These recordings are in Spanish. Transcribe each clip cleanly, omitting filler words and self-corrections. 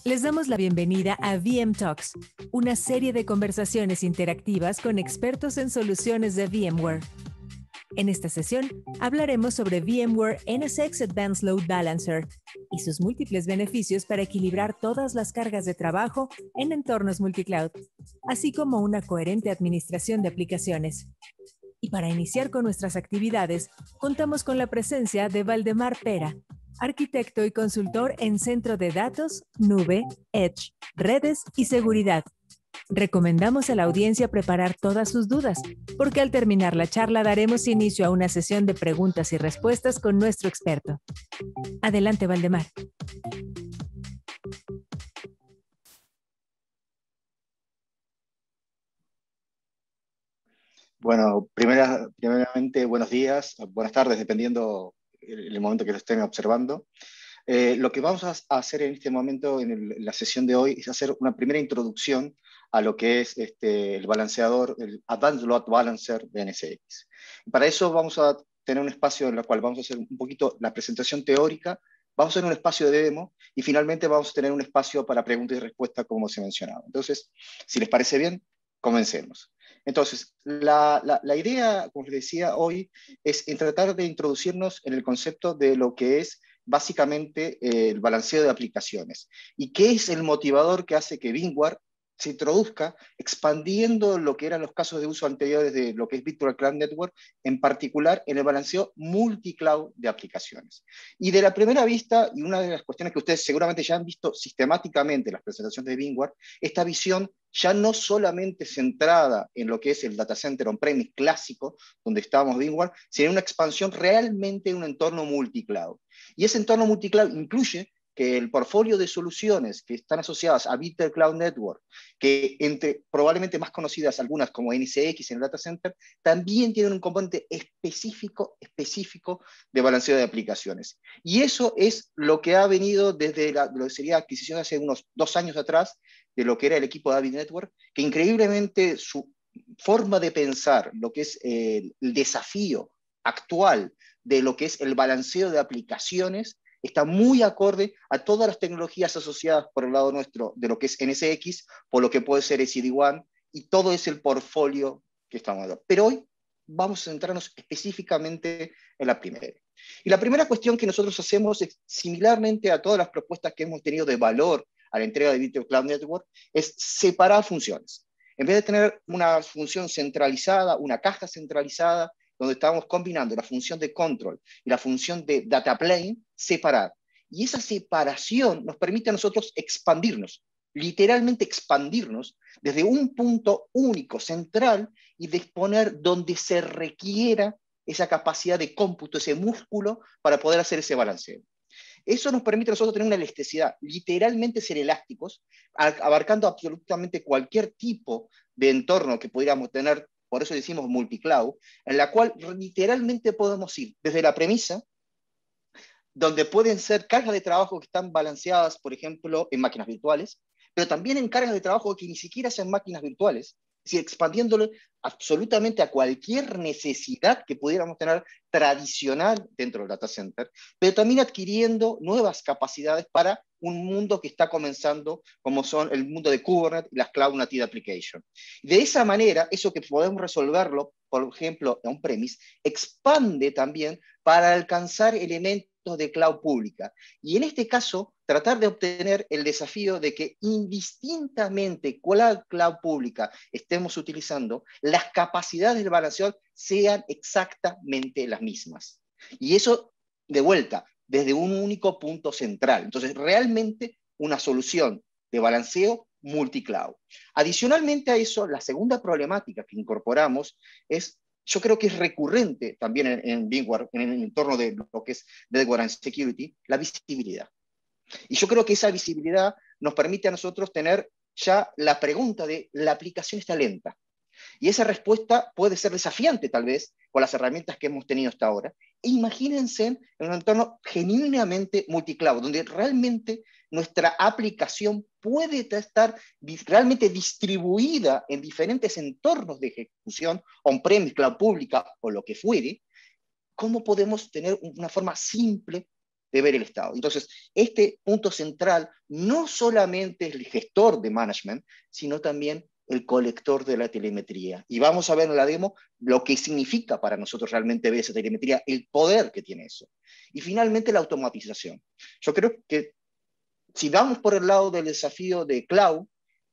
Les damos la bienvenida a VM Talks, una serie de conversaciones interactivas con expertos en soluciones de VMware. En esta sesión hablaremos sobre VMware NSX Advanced Load Balancer y sus múltiples beneficios para equilibrar todas las cargas de trabajo en entornos multicloud, así como una coherente administración de aplicaciones. Y para iniciar con nuestras actividades, contamos con la presencia de Valdemar Pera, arquitecto y consultor en centro de datos, nube, edge, redes y seguridad. Recomendamos a la audiencia preparar todas sus dudas, porque al terminar la charla daremos inicio a una sesión de preguntas y respuestas con nuestro experto. Adelante, Valdemar. Bueno, primeramente, buenos días, buenas tardes, dependiendo el momento que lo estén observando. Lo que vamos a hacer en este momento, en la sesión de hoy, es hacer una primera introducción a lo que es el balanceador, el Advanced Load Balancer de NSX. Para eso vamos a tener un espacio en el cual vamos a hacer un poquito la presentación teórica, vamos a tener un espacio de demo y finalmente vamos a tener un espacio para preguntas y respuestas, como se mencionaba. Entonces, si les parece bien, comencemos. Entonces, la idea, como les decía hoy, es tratar de introducirnos en el concepto de lo que es básicamente el balanceo de aplicaciones. ¿Y qué es el motivador que hace que VMware se introduzca expandiendo lo que eran los casos de uso anteriores de lo que es Virtual Cloud Network, en particular en el balanceo multicloud de aplicaciones? Y de la primera vista, y una de las cuestiones que ustedes seguramente ya han visto sistemáticamente en las presentaciones de VMware, esta visión ya no solamente centrada en lo que es el data center on-premise clásico, donde estábamos VMware, sino una expansión realmente en un entorno multicloud. Y ese entorno multicloud incluye que el portfolio de soluciones que están asociadas a Virtual Cloud Network, que entre probablemente más conocidas algunas como NSX en el data center, también tienen un componente específico de balanceo de aplicaciones. Y eso es lo que ha venido desde lo que sería adquisición hace unos 2 años atrás, de lo que era el equipo de Avid Network, que increíblemente su forma de pensar, lo que es el desafío actual de lo que es el balanceo de aplicaciones, está muy acorde a todas las tecnologías asociadas por el lado nuestro de lo que es NSX, por lo que puede ser SD-WAN, y todo es el portfolio que estamos hablando. Pero hoy vamos a centrarnos específicamente en la primera. Y la primera cuestión que nosotros hacemos es, similarmente a todas las propuestas que hemos tenido de valor a la entrega de Virtual Cloud Network, es separar funciones. En vez de tener una función centralizada, una caja centralizada, donde estamos combinando la función de control y la función de data plane, separar. Y esa separación nos permite a nosotros expandirnos, literalmente expandirnos desde un punto único, central, y disponer donde se requiera esa capacidad de cómputo, ese músculo, para poder hacer ese balanceo. Eso nos permite a nosotros tener una elasticidad, literalmente ser elásticos, abarcando absolutamente cualquier tipo de entorno que pudiéramos tener, por eso decimos multicloud, en la cual literalmente podemos ir desde la premisa, donde pueden ser cargas de trabajo que están balanceadas, por ejemplo, en máquinas virtuales, pero también en cargas de trabajo que ni siquiera sean máquinas virtuales, es decir, expandiéndolo absolutamente a cualquier necesidad que pudiéramos tener tradicional dentro del data center, pero también adquiriendo nuevas capacidades para un mundo que está comenzando, como son el mundo de Kubernetes y las Cloud Native Applications. De esa manera, eso que podemos resolverlo, por ejemplo, on-premise, expande también para alcanzar elementos de cloud pública. Y en este caso, tratar de obtener el desafío de que indistintamente cuál cloud pública estemos utilizando, las capacidades del balanceador sean exactamente las mismas. Y eso, de vuelta, desde un único punto central. Entonces, realmente una solución de balanceo multicloud. Adicionalmente a eso, la segunda problemática que incorporamos es, yo creo que es recurrente también en VMware, en el entorno de lo que es Network and Security, la visibilidad. Y yo creo que esa visibilidad nos permite a nosotros tener ya la pregunta de, ¿la aplicación está lenta? Y esa respuesta puede ser desafiante, tal vez, con las herramientas que hemos tenido hasta ahora. E imagínense en un entorno genuinamente multicloud, donde realmente nuestra aplicación puede estar realmente distribuida en diferentes entornos de ejecución, on-premise, cloud pública o lo que fuere. ¿Cómo podemos tener una forma simple ver el estado. Entonces, este punto central no solamente es el gestor de management, sino también el colector de la telemetría. Y vamos a ver en la demo lo que significa para nosotros realmente ver esa telemetría, el poder que tiene eso. Y finalmente la automatización. Yo creo que si vamos por el lado del desafío de cloud,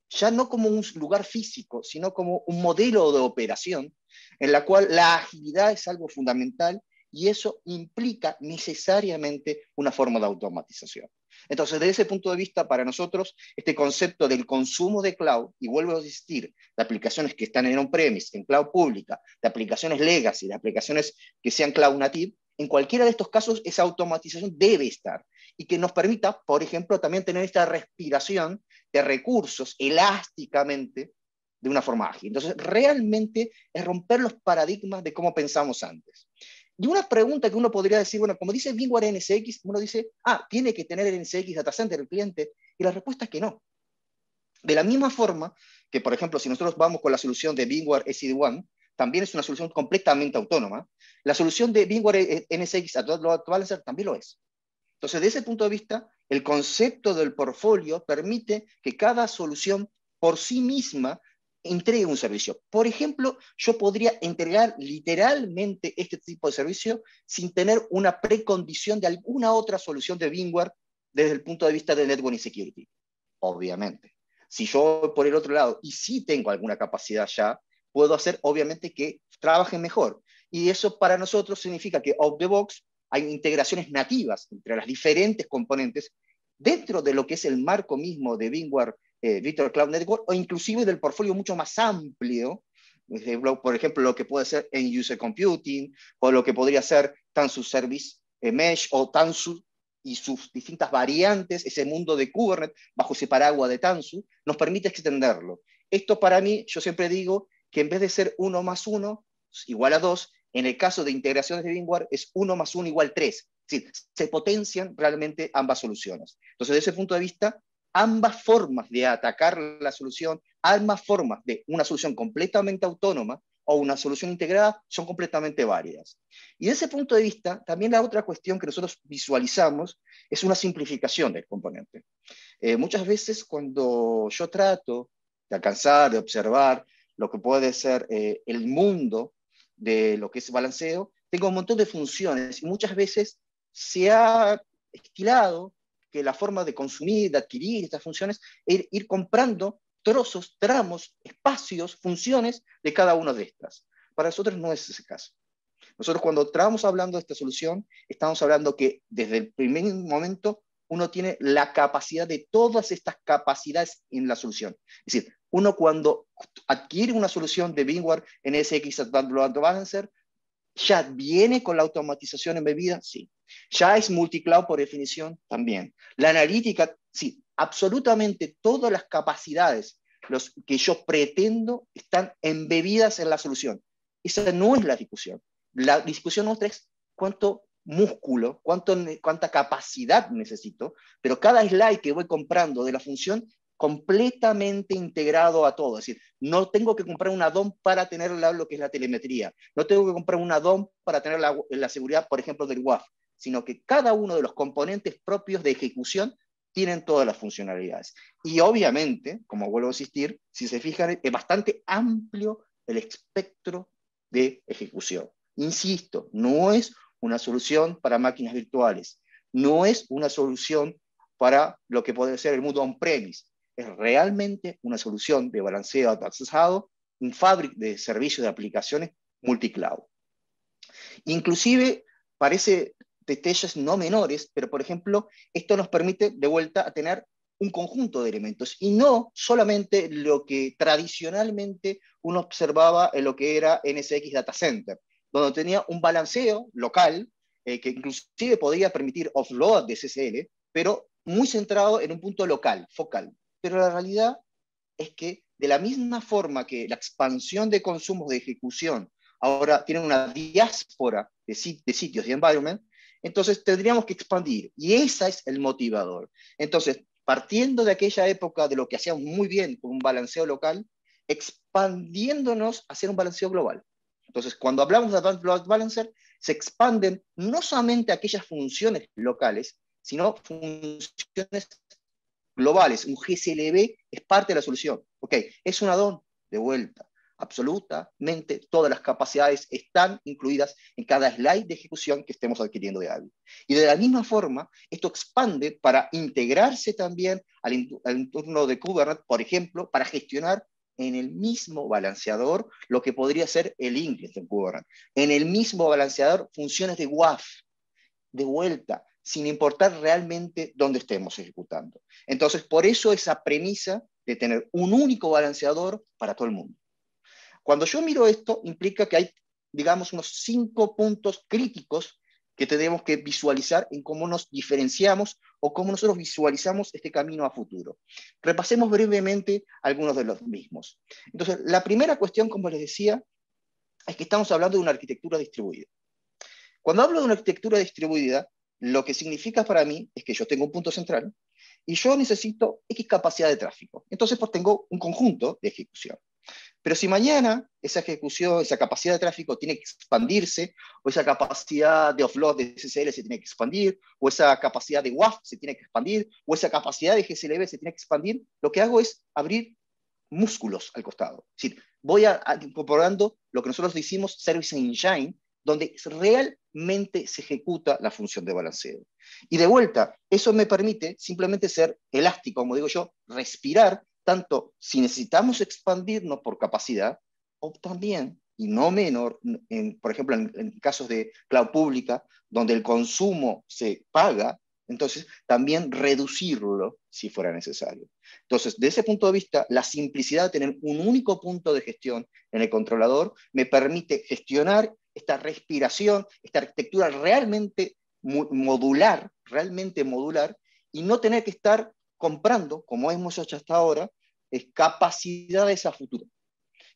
ya no como un lugar físico, sino como un modelo de operación en la cual la agilidad es algo fundamental y eso implica necesariamente una forma de automatización. Entonces, desde ese punto de vista, para nosotros, este concepto del consumo de cloud, y vuelvo a insistir, de aplicaciones que están en on-premise, en cloud pública, de aplicaciones legacy, de aplicaciones que sean cloud native, en cualquiera de estos casos, esa automatización debe estar y que nos permita, por ejemplo, también tener esta respiración de recursos elásticamente de una forma ágil. Entonces, realmente es romper los paradigmas de cómo pensamos antes. Y una pregunta que uno podría decir, bueno, como dice VMware NSX, uno dice, tiene que tener el NSX Data Center el cliente, y la respuesta es que no. De la misma forma que, por ejemplo, si nosotros vamos con la solución de VMware SD-WAN, también es una solución completamente autónoma, la solución de VMware NSX Load Balancer también lo es. Entonces, desde ese punto de vista, el concepto del portfolio permite que cada solución por sí misma entregue un servicio. Por ejemplo, yo podría entregar literalmente este tipo de servicio sin tener una precondición de alguna otra solución de VMware desde el punto de vista de Network Security. Obviamente. Si yo por el otro lado, y sí tengo alguna capacidad ya, puedo hacer obviamente que trabajen mejor. Y eso para nosotros significa que out of the box hay integraciones nativas entre las diferentes componentes dentro de lo que es el marco mismo de VMware Virtual Cloud Network o inclusive del portfolio mucho más amplio, por ejemplo, lo que puede ser en User Computing o lo que podría ser Tanzu Service Mesh o Tanzu y sus distintas variantes, ese mundo de Kubernetes bajo ese paraguas de Tanzu, nos permite extenderlo. Esto para mí, yo siempre digo que en vez de ser 1 más 1 igual a 2, en el caso de integraciones de VMware es 1 más 1 igual 3. Es decir, se potencian realmente ambas soluciones. Entonces, desde ese punto de vista, ambas formas de atacar la solución, ambas formas de una solución completamente autónoma o una solución integrada son completamente válidas. Y desde ese punto de vista, también la otra cuestión que nosotros visualizamos es una simplificación del componente. Muchas veces cuando yo trato de alcanzar, de observar lo que puede ser el mundo de lo que es balanceo, tengo un montón de funciones y muchas veces se ha estilado que la forma de consumir, de adquirir estas funciones, es ir comprando trozos, tramos, espacios, funciones de cada una de estas. Para nosotros no es ese caso. Nosotros cuando estamos hablando de esta solución, estamos hablando que desde el primer momento uno tiene la capacidad de todas estas capacidades en la solución. Es decir, uno cuando adquiere una solución de VMware NSX Advanced Load Balancer, ¿ya viene con la automatización embebida? Sí. ¿Ya es multicloud por definición? También. La analítica, sí. Absolutamente todas las capacidades que yo pretendo están embebidas en la solución. Esa no es la discusión. La discusión nuestra es cuánto músculo, cuánta capacidad necesito, pero cada slide que voy comprando de la función completamente integrado a todo. Es decir, no tengo que comprar un add-on para tener lo que es la telemetría. No tengo que comprar un add-on para tener la seguridad, por ejemplo, del WAF, sino que cada uno de los componentes propios de ejecución tienen todas las funcionalidades. Y obviamente, como vuelvo a insistir, si se fijan, es bastante amplio el espectro de ejecución. Insisto, no es una solución para máquinas virtuales, no es una solución para lo que puede ser el mundo on-premise, es realmente una solución de balanceo autoaccesado, un fabric de servicios de aplicaciones multicloud. Inclusive parece detalles no menores, pero por ejemplo, esto nos permite de vuelta a tener un conjunto de elementos y no solamente lo que tradicionalmente uno observaba en lo que era NSX Data Center, donde tenía un balanceo local que inclusive podía permitir offload de CCL, pero muy centrado en un punto local, focal. Pero la realidad es que de la misma forma que la expansión de consumos de ejecución ahora tienen una diáspora de sitios y environment, entonces tendríamos que expandir. Y ese es el motivador. Entonces, partiendo de aquella época de lo que hacíamos muy bien con un balanceo local, expandiéndonos hacia un balanceo global. Entonces, cuando hablamos de Advanced Load Balancer, se expanden no solamente aquellas funciones locales, sino funciones globales. Un GSLB es parte de la solución. Ok, es un add-on de vuelta. Absolutamente todas las capacidades están incluidas en cada slide de ejecución que estemos adquiriendo de AVI. Y de la misma forma, esto expande para integrarse también al entorno de Kubernetes, por ejemplo, para gestionar en el mismo balanceador lo que podría ser el ingress de Kubernetes. En el mismo balanceador, funciones de WAF, de vuelta, sin importar realmente dónde estemos ejecutando. Entonces, por eso esa premisa de tener un único balanceador para todo el mundo. Cuando yo miro esto, implica que hay, digamos, unos 5 puntos críticos que tenemos que visualizar en cómo nos diferenciamos o cómo nosotros visualizamos este camino a futuro. Repasemos brevemente algunos de los mismos. Entonces, la primera cuestión, como les decía, es que estamos hablando de una arquitectura distribuida. Cuando hablo de una arquitectura distribuida, lo que significa para mí es que yo tengo un punto central y yo necesito X capacidad de tráfico. Entonces, pues tengo un conjunto de ejecución. Pero si mañana esa ejecución, esa capacidad de tráfico tiene que expandirse, o esa capacidad de offload de SSL se tiene que expandir, o esa capacidad de WAF se tiene que expandir, o esa capacidad de GSLB se tiene que expandir, lo que hago es abrir músculos al costado. Es decir, voy incorporando lo que nosotros decimos Service Engine, donde realmente se ejecuta la función de balanceo. Y de vuelta, eso me permite simplemente ser elástico, como digo yo, respirar, tanto si necesitamos expandirnos por capacidad, o también, y no menor, por ejemplo, en casos de cloud pública, donde el consumo se paga, entonces también reducirlo si fuera necesario. Entonces, de ese punto de vista, la simplicidad de tener un único punto de gestión en el controlador me permite gestionar esta respiración, esta arquitectura realmente modular, y no tener que estar comprando, como hemos hecho hasta ahora, capacidades a futuro.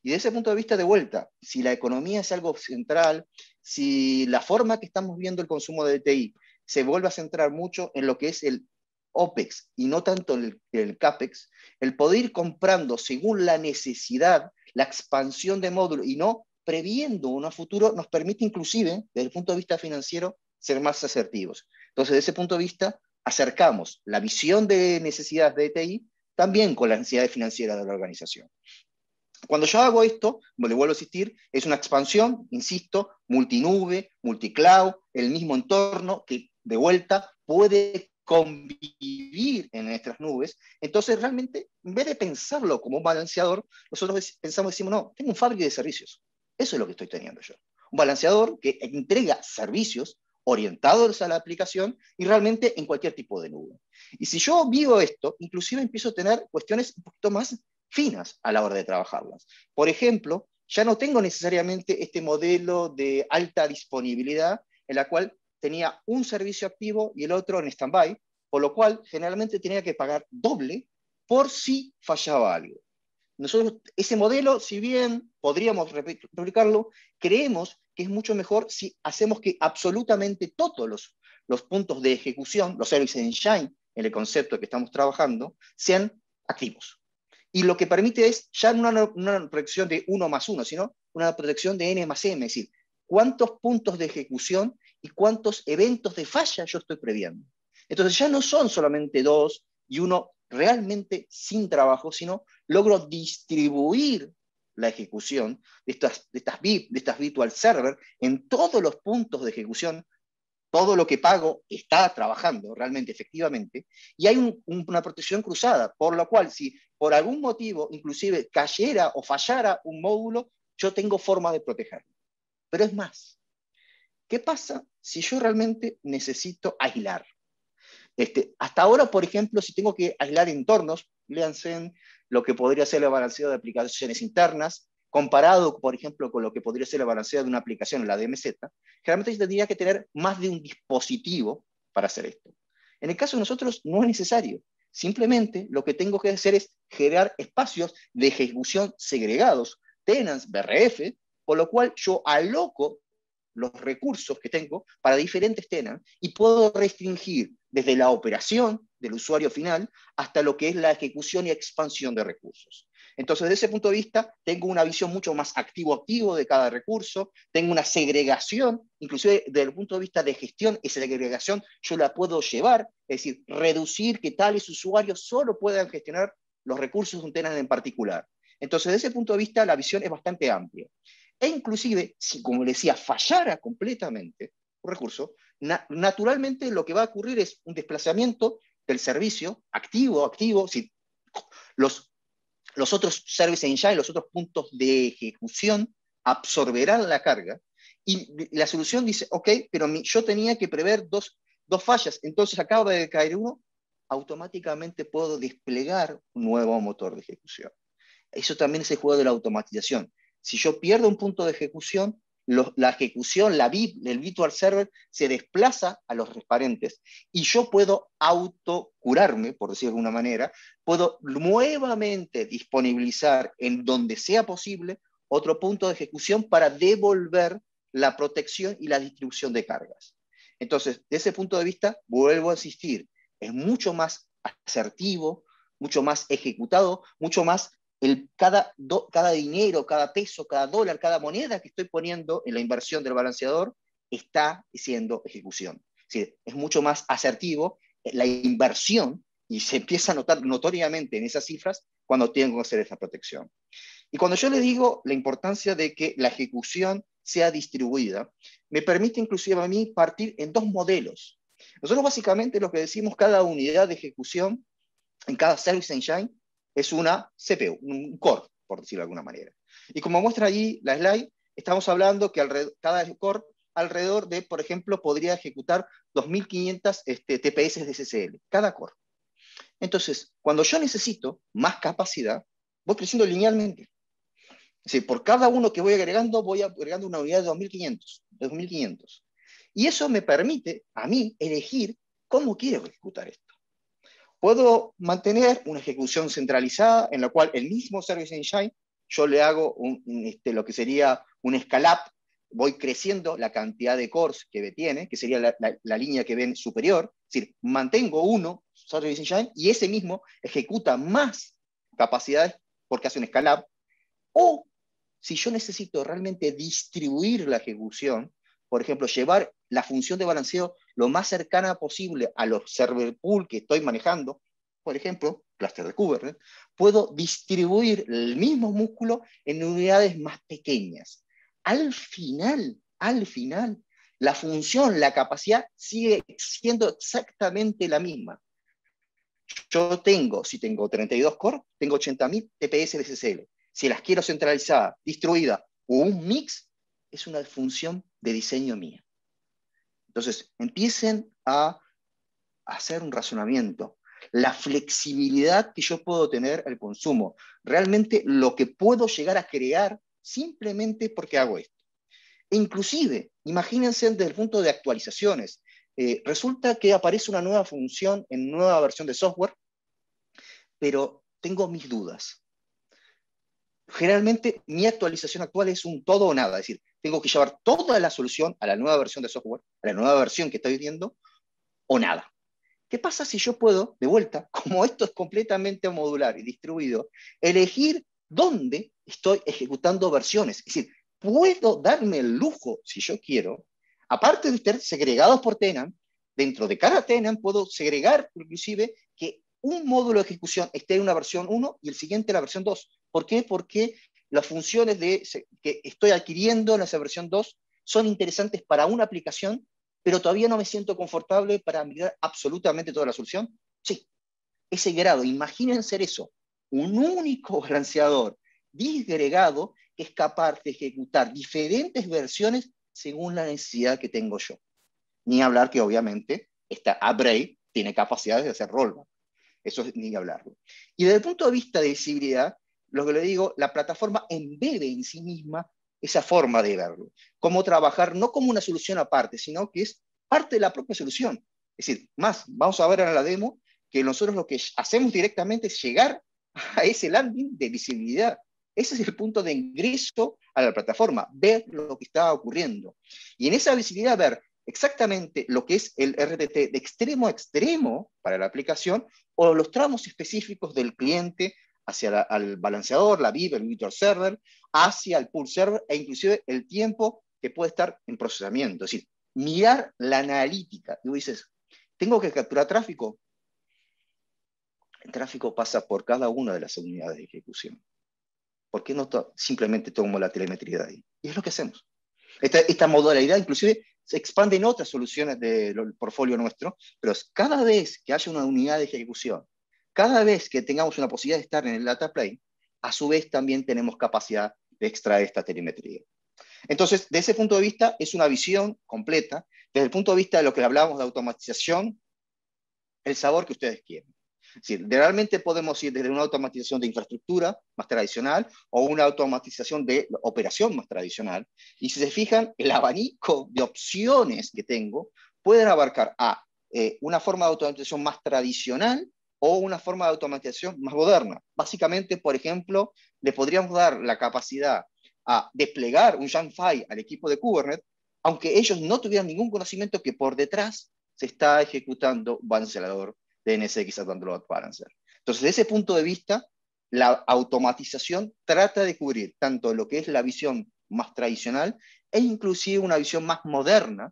Y de ese punto de vista, de vuelta, si la economía es algo central, si la forma que estamos viendo el consumo de DTI se vuelve a centrar mucho en lo que es el OPEX y no tanto en el CAPEX, el poder ir comprando según la necesidad, la expansión de módulos y no previendo uno a futuro, nos permite inclusive, desde el punto de vista financiero, ser más asertivos. Entonces, desde ese punto de vista, acercamos la visión de necesidades de DTI también con las necesidades financieras de la organización. Cuando yo hago esto, le vuelvo a insistir, es una expansión, insisto, multinube, multicloud, el mismo entorno que de vuelta puede convivir en nuestras nubes. Entonces, realmente, en vez de pensarlo como un balanceador, nosotros decimos, no, tengo un fábrica de servicios. Eso es lo que estoy teniendo yo. Un balanceador que entrega servicios orientados a la aplicación y realmente en cualquier tipo de nube. Y si yo vivo esto, inclusive empiezo a tener cuestiones un poquito más finas a la hora de trabajarlas. Por ejemplo, ya no tengo necesariamente este modelo de alta disponibilidad en la cual tenía un servicio activo y el otro en stand-by, por lo cual generalmente tenía que pagar doble por si fallaba algo. Nosotros, ese modelo, si bien podríamos replicarlo, creemos que es mucho mejor si hacemos que absolutamente todos los puntos de ejecución, los service engine, en el concepto que estamos trabajando, sean activos. Y lo que permite es ya no una protección de 1 más 1, sino una protección de n más m, es decir, cuántos puntos de ejecución y cuántos eventos de falla yo estoy previendo. Entonces ya no son solamente 2 y 1 realmente sin trabajo, sino logro distribuir la ejecución de estas virtual server en todos los puntos de ejecución. Todo lo que pago está trabajando realmente, efectivamente, y hay una protección cruzada, por lo cual si por algún motivo inclusive cayera o fallara un módulo, yo tengo forma de protegerlo. Pero es más, ¿qué pasa si yo realmente necesito aislar? Hasta ahora, por ejemplo, si tengo que aislar entornos, léanse lo que podría ser el balanceo de aplicaciones internas, comparado, por ejemplo, con lo que podría ser el balanceo de una aplicación en la DMZ, generalmente tendría que tener más de un dispositivo para hacer esto. En el caso de nosotros no es necesario. Simplemente lo que tengo que hacer es generar espacios de ejecución segregados, tenants, BRF, por lo cual yo aloco los recursos que tengo para diferentes tenants y puedo restringir desde la operación del usuario final hasta lo que es la ejecución y expansión de recursos. Entonces, desde ese punto de vista, tengo una visión mucho más activo-activo de cada recurso, tengo una segregación, inclusive desde el punto de vista de gestión, esa segregación yo la puedo llevar, es decir, reducir que tales usuarios solo puedan gestionar los recursos de un tenant en particular. Entonces, desde ese punto de vista, la visión es bastante amplia. E inclusive, si, como le decía, fallara completamente un recurso, naturalmente lo que va a ocurrir es un desplazamiento del servicio activo, si los otros service engine, los otros puntos de ejecución absorberán la carga y la solución dice, ok, pero yo tenía que prever dos fallas, entonces acaba de caer uno, automáticamente puedo desplegar un nuevo motor de ejecución. Eso también es el juego de la automatización. Si yo pierdo un punto de ejecución, la ejecución, el virtual server se desplaza a los referentes y yo puedo autocurarme, por decirlo de alguna manera, puedo nuevamente disponibilizar en donde sea posible otro punto de ejecución para devolver la protección y la distribución de cargas. Entonces, desde ese punto de vista, vuelvo a insistir, es mucho más asertivo, mucho más ejecutado, mucho más cada dinero, cada peso, cada dólar, cada moneda que estoy poniendo en la inversión del balanceador está siendo ejecución. Es mucho más asertivo la inversión y se empieza a notar notoriamente en esas cifras cuando tengo que hacer esa protección. Y cuando yo le digo la importancia de que la ejecución sea distribuida, me permite inclusive a mí partir en dos modelos. Nosotros básicamente lo que decimos, cada unidad de ejecución en cada service engine es una CPU, un core, por decirlo de alguna manera. Y como muestra allí la slide, estamos hablando que cada core alrededor de, por ejemplo, podría ejecutar 2.500 TPS de SSL, cada core. Entonces, cuando yo necesito más capacidad, voy creciendo linealmente. Es decir, por cada uno que voy agregando una unidad de 2.500. Y eso me permite a mí elegir cómo quiero ejecutar esto. Puedo mantener una ejecución centralizada en la cual el mismo Service Engine, yo le hago lo que sería un scale-up, voy creciendo la cantidad de cores que tiene, que sería la línea que ven superior, es decir, mantengo uno Service Engine y ese mismo ejecuta más capacidades porque hace un scale-up, o si yo necesito realmente distribuir la ejecución, por ejemplo, llevar la función de balanceo lo más cercana posible a los server pool que estoy manejando, por ejemplo, cluster de Kubernetes, puedo distribuir el mismo músculo en unidades más pequeñas. Al final, la función, la capacidad sigue siendo exactamente la misma. Si tengo 32 core, tengo 80.000 TPS de SSL. Si las quiero centralizada, distribuida o un mix, es una función de diseño mía. Entonces, empiecen a hacer un razonamiento. La flexibilidad que yo puedo tener al consumo. Realmente lo que puedo llegar a crear simplemente porque hago esto. E inclusive, imagínense desde el punto de actualizaciones. Resulta que aparece una nueva función en nueva versión de software, pero tengo mis dudas. Generalmente mi actualización actual es un todo o nada, es decir, tengo que llevar toda la solución a la nueva versión de software, a la nueva versión que estoy viendo, o nada. ¿Qué pasa si yo puedo, de vuelta, como esto es completamente modular y distribuido, elegir dónde estoy ejecutando versiones? Es decir, puedo darme el lujo, si yo quiero, aparte de estar segregados por tenant, dentro de cada tenant puedo segregar inclusive que un módulo de ejecución esté en una versión 1 y el siguiente en la versión 2. ¿Por qué? Porque las funciones que estoy adquiriendo en esa versión 2 son interesantes para una aplicación, pero todavía no me siento confortable para migrar absolutamente toda la solución. Sí, ese grado, imagínense eso, un único balanceador disgregado que es capaz de ejecutar diferentes versiones según la necesidad que tengo yo. Ni hablar que obviamente esta Array tiene capacidades de hacer rollback. Eso es ni hablarlo. Y desde el punto de vista de visibilidad, lo que le digo, la plataforma embebe en sí misma esa forma de verlo. Cómo trabajar no como una solución aparte, sino que es parte de la propia solución. Es decir, vamos a ver en la demo que nosotros lo que hacemos directamente es llegar a ese landing de visibilidad. Ese es el punto de ingreso a la plataforma, ver lo que está ocurriendo. Y en esa visibilidad ver exactamente lo que es el RTT de extremo a extremo para la aplicación o los tramos específicos del cliente hacia al balanceador, la VIP, el virtual server, hacia el pool server, e inclusive el tiempo que puede estar en procesamiento. Es decir, mirar la analítica. Y vos dices, ¿tengo que capturar tráfico? El tráfico pasa por cada una de las unidades de ejecución. ¿Por qué no simplemente tomo la telemetría de ahí? Y es lo que hacemos. Esta modalidad inclusive se expande en otras soluciones del portfolio nuestro, pero cada vez que haya una unidad de ejecución, cada vez que tengamos una posibilidad de estar en el data plane, a su vez también tenemos capacidad de extraer esta telemetría. Entonces, desde ese punto de vista, es una visión completa. Desde el punto de vista de lo que hablábamos de automatización, el sabor que ustedes quieren. Es decir, realmente podemos ir desde una automatización de infraestructura más tradicional o una automatización de operación más tradicional. Y si se fijan, el abanico de opciones que tengo pueden abarcar una forma de automatización más tradicional o una forma de automatización más moderna. Básicamente, por ejemplo, le podríamos dar la capacidad a desplegar un Jamfile al equipo de Kubernetes, aunque ellos no tuvieran ningún conocimiento que por detrás se está ejecutando un balanceador de NSX Advanced Load Balancer. Entonces, desde ese punto de vista, la automatización trata de cubrir tanto lo que es la visión más tradicional e inclusive una visión más moderna.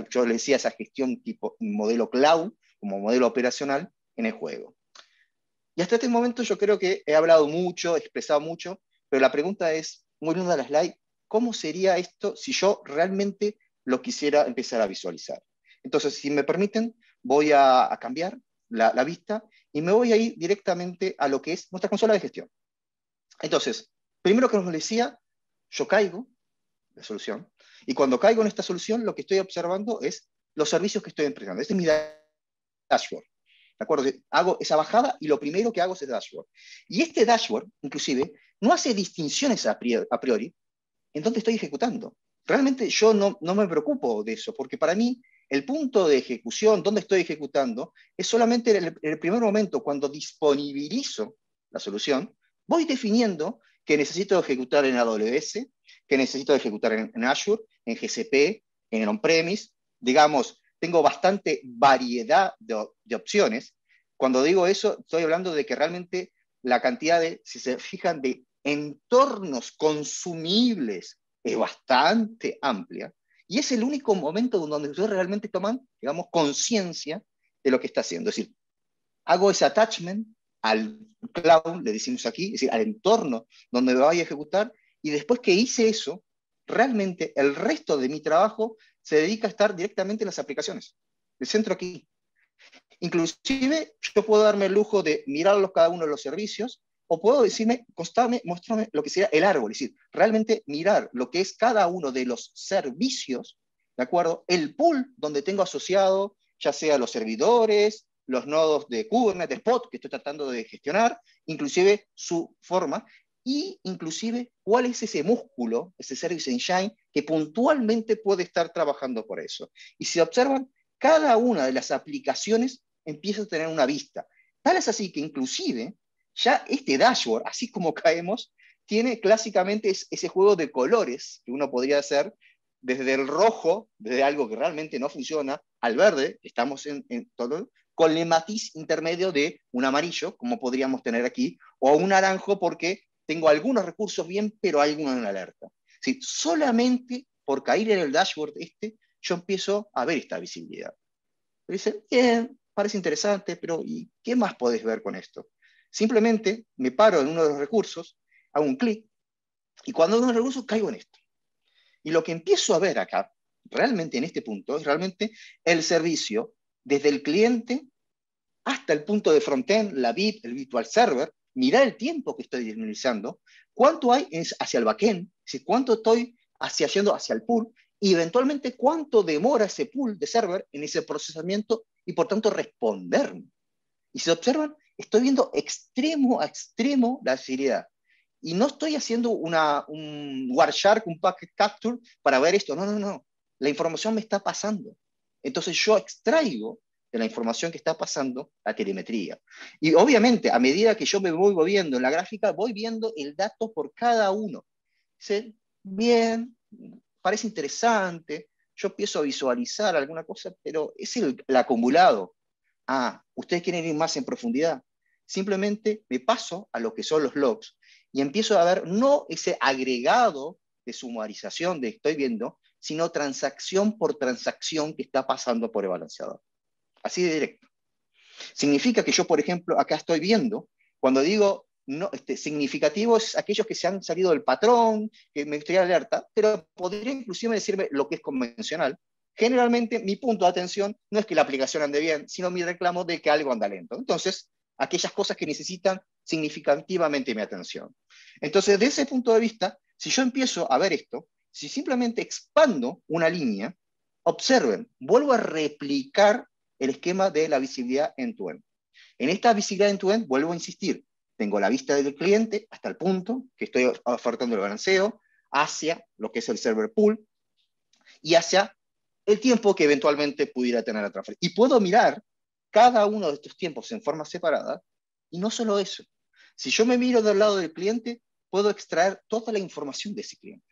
Yo le decía esa gestión tipo modelo cloud como modelo operacional en el juego. Y hasta este momento yo creo que he hablado mucho, he expresado mucho, pero la pregunta es, muy linda la slide, ¿cómo sería esto si yo realmente lo quisiera empezar a visualizar? Entonces, si me permiten, voy a cambiar la vista y me voy a ir directamente a lo que es nuestra consola de gestión. Entonces, primero que os decía, yo caigo la solución, y cuando caigo en esta solución, lo que estoy observando es los servicios que estoy empleando. Este es mi dashboard. ¿De acuerdo? Hago esa bajada y lo primero que hago es el dashboard. Y este dashboard, inclusive, no hace distinciones a priori en dónde estoy ejecutando. Realmente yo no me preocupo de eso, porque para mí el punto de ejecución, dónde estoy ejecutando, es solamente el primer momento cuando disponibilizo la solución, voy definiendo que necesito ejecutar en AWS, que necesito ejecutar en Azure, en GCP, en on-premise. Digamos, tengo bastante variedad de opciones. Cuando digo eso, estoy hablando de que realmente la cantidad de, si se fijan, de entornos consumibles es bastante amplia, y es el único momento donde ustedes realmente toman, digamos, conciencia de lo que está haciendo. Es decir, hago ese attachment al cloud, le decimos aquí, es decir, al entorno donde me vaya a ejecutar, y después que hice eso, realmente el resto de mi trabajo se dedica a estar directamente en las aplicaciones. El centro aquí. Inclusive yo puedo darme el lujo de mirarlos cada uno de los servicios, o puedo decirme, mostrarme lo que sería el árbol, es decir, realmente mirar lo que es cada uno de los servicios, ¿de acuerdo? El pool donde tengo asociado, ya sea los servidores, los nodos de Kubernetes, de Spot, que estoy tratando de gestionar, inclusive su forma, y inclusive cuál es ese músculo, ese Service Engine, que puntualmente puede estar trabajando por eso. Y si observan, cada una de las aplicaciones empieza a tener una vista. Tal es así que inclusive ya este dashboard, así como caemos, tiene clásicamente ese juego de colores que uno podría hacer desde el rojo, desde algo que realmente no funciona, al verde, estamos en todo, con el matiz intermedio de un amarillo, como podríamos tener aquí, o un naranjo porque tengo algunos recursos bien, pero algunos en alerta. ¿Sí? Solamente por caer en el dashboard yo empiezo a ver esta visibilidad. Dice, bien, parece interesante, pero ¿y qué más podés ver con esto? Simplemente me paro en uno de los recursos, hago un clic, y cuando hago un recurso caigo en esto. Y lo que empiezo a ver acá, realmente en este punto, es realmente el servicio desde el cliente hasta el punto de frontend, la VIP, el virtual server, mirar el tiempo que estoy disponibilizando, cuánto hay hacia el backend, cuánto estoy yendo hacia el pool, y eventualmente cuánto demora ese pool de server en ese procesamiento y por tanto responderme. Y si observan, estoy viendo extremo a extremo la seriedad. Y no estoy haciendo un Wireshark, un packet capture para ver esto. No. La información me está pasando. Entonces yo extraigo de la información que está pasando la telemetría. Y obviamente, a medida que yo me voy moviendo en la gráfica, voy viendo el dato por cada uno. ¿Sí? Bien, parece interesante, yo empiezo a visualizar alguna cosa, pero es el acumulado. Ustedes quieren ir más en profundidad. simplemente me paso a lo que son los logs y empiezo a ver no ese agregado de sumarización de estoy viendo, sino transacción por transacción que está pasando por el balanceador. Así de directo. Significa que yo, por ejemplo, acá estoy viendo, cuando digo no, significativos, aquellos que se han salido del patrón, que me estoy alerta, pero podría inclusive decirme lo que es convencional. Generalmente mi punto de atención no es que la aplicación ande bien, sino mi reclamo de que algo anda lento. Entonces, aquellas cosas que necesitan significativamente mi atención. Entonces, desde ese punto de vista, si yo empiezo a ver esto, si simplemente expando una línea, observen, vuelvo a replicar el esquema de la visibilidad end-to-end. En esta visibilidad end-to-end, vuelvo a insistir, tengo la vista del cliente hasta el punto que estoy ofertando el balanceo, hacia lo que es el server pool y hacia el tiempo que eventualmente pudiera tener la transferencia. Y puedo mirar cada uno de estos tiempos en forma separada, y no solo eso. Si yo me miro del lado del cliente, puedo extraer toda la información de ese cliente.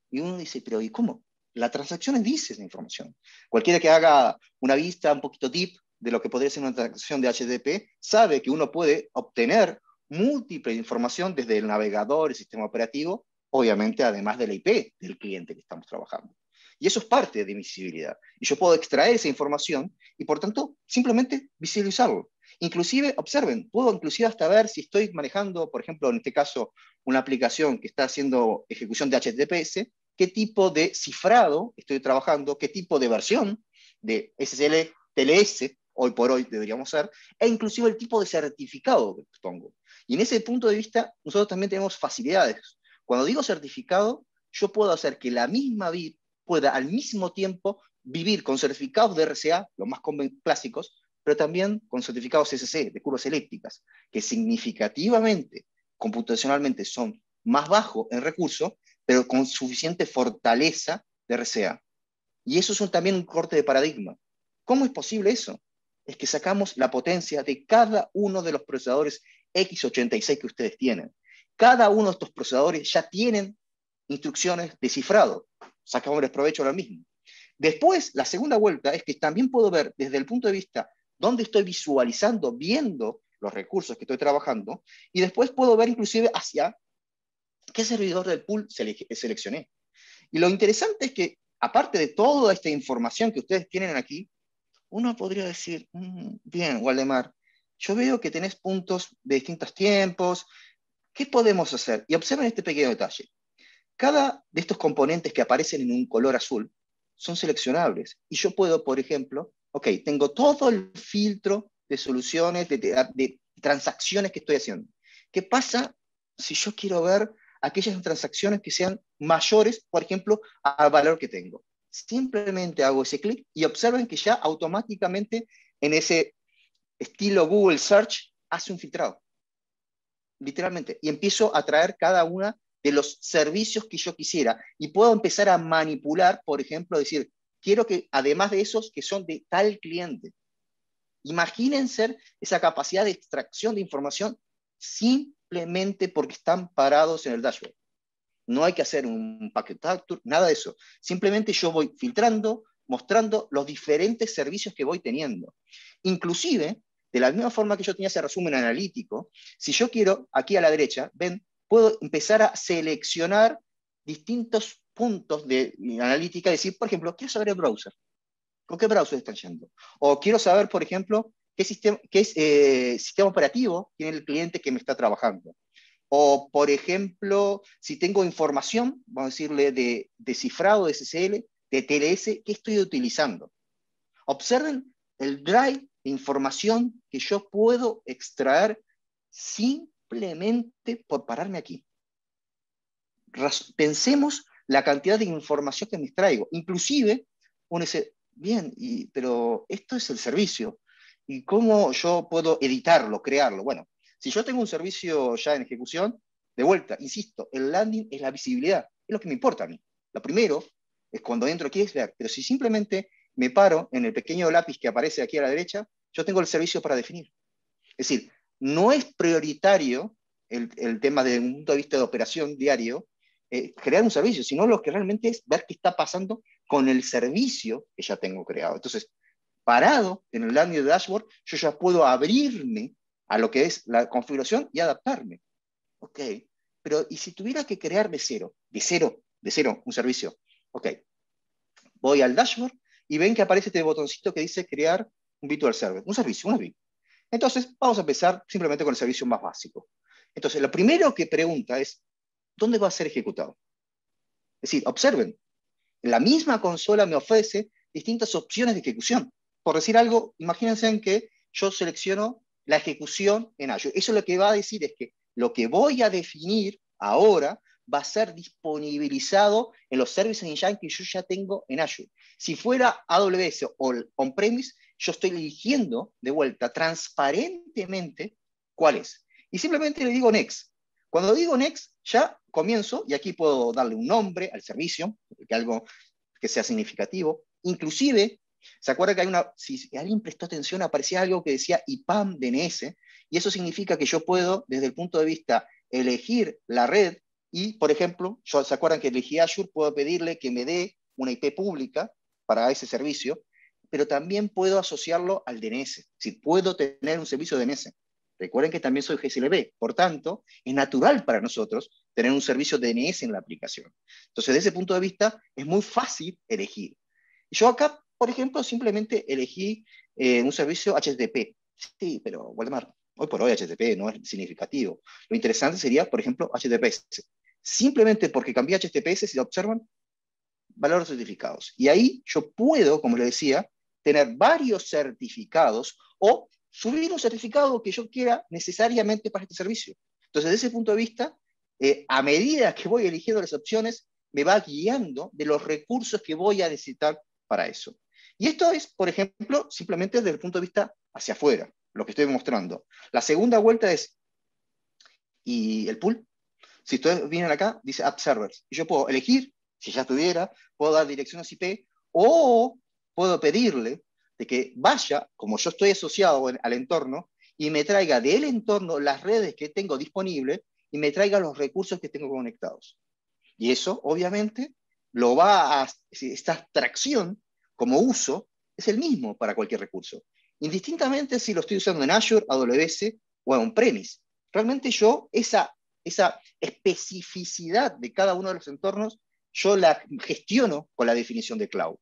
Y uno dice, pero ¿y cómo? La transacción dice esa información. Cualquiera que haga una vista un poquito deep de lo que podría ser una transacción de HTTP, sabe que uno puede obtener múltiple información desde el navegador, el sistema operativo, obviamente además de la IP del cliente que estamos trabajando. Y eso es parte de mi visibilidad. Y yo puedo extraer esa información y, por tanto, simplemente visualizarlo. Inclusive, observen, puedo inclusive hasta ver si estoy manejando, por ejemplo, en este caso, una aplicación que está haciendo ejecución de HTTPS, qué tipo de cifrado estoy trabajando, qué tipo de versión de SSL, TLS, hoy por hoy deberíamos ser, e inclusive el tipo de certificado que pongo. Y en ese punto de vista, nosotros también tenemos facilidades. Cuando digo certificado, yo puedo hacer que la misma bit pueda al mismo tiempo vivir con certificados de RCA, los más clásicos, pero también con certificados SSE, de curvas eléctricas, que significativamente, computacionalmente, son más bajos en recursos, pero con suficiente fortaleza de RCA. Y eso es también un corte de paradigma. ¿Cómo es posible eso? Es que sacamos la potencia de cada uno de los procesadores x86 que ustedes tienen. Cada uno de estos procesadores ya tienen instrucciones de cifrado. Sacamos el provecho ahora mismo. Después, la segunda vuelta es que también puedo ver desde el punto de vista dónde estoy visualizando, viendo los recursos que estoy trabajando, y después puedo ver inclusive hacia qué servidor del pool seleccioné. Y lo interesante es que, aparte de toda esta información que ustedes tienen aquí, uno podría decir, bien, Waldemar, yo veo que tenés puntos de distintos tiempos, ¿qué podemos hacer? Y observen este pequeño detalle. Cada de estos componentes que aparecen en un color azul son seleccionables. Y yo puedo, por ejemplo, ok, tengo todo el filtro de soluciones, de transacciones que estoy haciendo. ¿Qué pasa si yo quiero ver aquellas transacciones que sean mayores, por ejemplo, al valor que tengo? Simplemente hago ese clic y observen que ya automáticamente en ese estilo Google Search hace un filtrado. Literalmente. Y empiezo a traer cada una de los servicios que yo quisiera. Y puedo empezar a manipular, por ejemplo, decir, quiero que, además de esos, que son de tal cliente. Imagínense esa capacidad de extracción de información simplemente porque están parados en el dashboard. No hay que hacer un packet capture, nada de eso. Simplemente yo voy filtrando, mostrando los diferentes servicios que voy teniendo. Inclusive, de la misma forma que yo tenía ese resumen analítico, si yo quiero, aquí a la derecha, ven, puedo empezar a seleccionar distintos puntos de analítica, decir, por ejemplo, quiero saber el browser. ¿Con qué browser están yendo? O quiero saber, por ejemplo, qué sistema operativo tiene el cliente que me está trabajando. O, por ejemplo, si tengo información, vamos a decirle, de cifrado de SSL, de TLS, ¿qué estoy utilizando? Observen el drive de información que yo puedo extraer simplemente por pararme aquí. Pensemos la cantidad de información que me extraigo. Inclusive, uno dice, bien, pero esto es el servicio. ¿Y cómo yo puedo editarlo, crearlo? Bueno, si yo tengo un servicio ya en ejecución, de vuelta, insisto, el landing es la visibilidad, es lo que me importa a mí. Lo primero es cuando entro aquí es ver, pero si simplemente me paro en el pequeño lápiz que aparece aquí a la derecha, yo tengo el servicio para definir. Es decir, no es prioritario el tema desde un punto de vista de operación diario, crear un servicio, sino lo que realmente es ver qué está pasando con el servicio que ya tengo creado. Entonces, parado en el landing de dashboard, yo ya puedo abrirme a lo que es la configuración y adaptarme. Ok, pero ¿y si tuviera que crear de cero, un servicio? Ok, voy al dashboard y ven que aparece este botoncito que dice crear un virtual server, un servicio, una VIP. Entonces, vamos a empezar simplemente con el servicio más básico. Entonces, lo primero que pregunta es, ¿dónde va a ser ejecutado? Es decir, observen, la misma consola me ofrece distintas opciones de ejecución. Por decir algo, imagínense en que yo selecciono la ejecución en Azure. Eso lo que va a decir es que lo que voy a definir ahora va a ser disponibilizado en los Service Engine que yo ya tengo en Azure. Si fuera AWS o on-premise, yo estoy eligiendo de vuelta transparentemente cuál es. Y simplemente le digo Next. Cuando digo Next, ya comienzo, y aquí puedo darle un nombre al servicio, que algo que sea significativo. Inclusive, ¿se acuerda que hay una, si alguien prestó atención, aparecía algo que decía IPAM DNS, y eso significa que yo puedo, desde el punto de vista, elegir la red, y, por ejemplo, ¿se acuerdan que elegí Azure? Puedo pedirle que me dé una IP pública para ese servicio, pero también puedo asociarlo al DNS, si puedo tener un servicio DNS. Recuerden que también soy GSLB, por tanto, es natural para nosotros tener un servicio DNS en la aplicación. Entonces, desde ese punto de vista, es muy fácil elegir. Yo acá, por ejemplo, simplemente elegí un servicio HTTP. Sí, pero, Waldemar, hoy por hoy HTTP no es significativo. Lo interesante sería, por ejemplo, HTTPS. Simplemente porque cambié HTTPS, si lo observan, valores certificados. Y ahí yo puedo, como les decía, tener varios certificados o subir un certificado que yo quiera necesariamente para este servicio. Entonces, desde ese punto de vista, a medida que voy eligiendo las opciones, me va guiando de los recursos que voy a necesitar para eso. Y esto es, por ejemplo, simplemente desde el punto de vista hacia afuera, lo que estoy mostrando. La segunda vuelta es, ¿y el pool? Si ustedes vienen acá, dice App Servers. Y yo puedo elegir, si ya estuviera, puedo dar direcciones IP o puedo pedirle de que vaya, como yo estoy asociado al entorno, y me traiga del entorno las redes que tengo disponibles y me traiga los recursos que tengo conectados. Y eso, obviamente, lo va a, esta abstracción como uso es el mismo para cualquier recurso. Indistintamente si lo estoy usando en Azure, AWS o en on-premise. Realmente yo esa especificidad de cada uno de los entornos, yo la gestiono con la definición de cloud.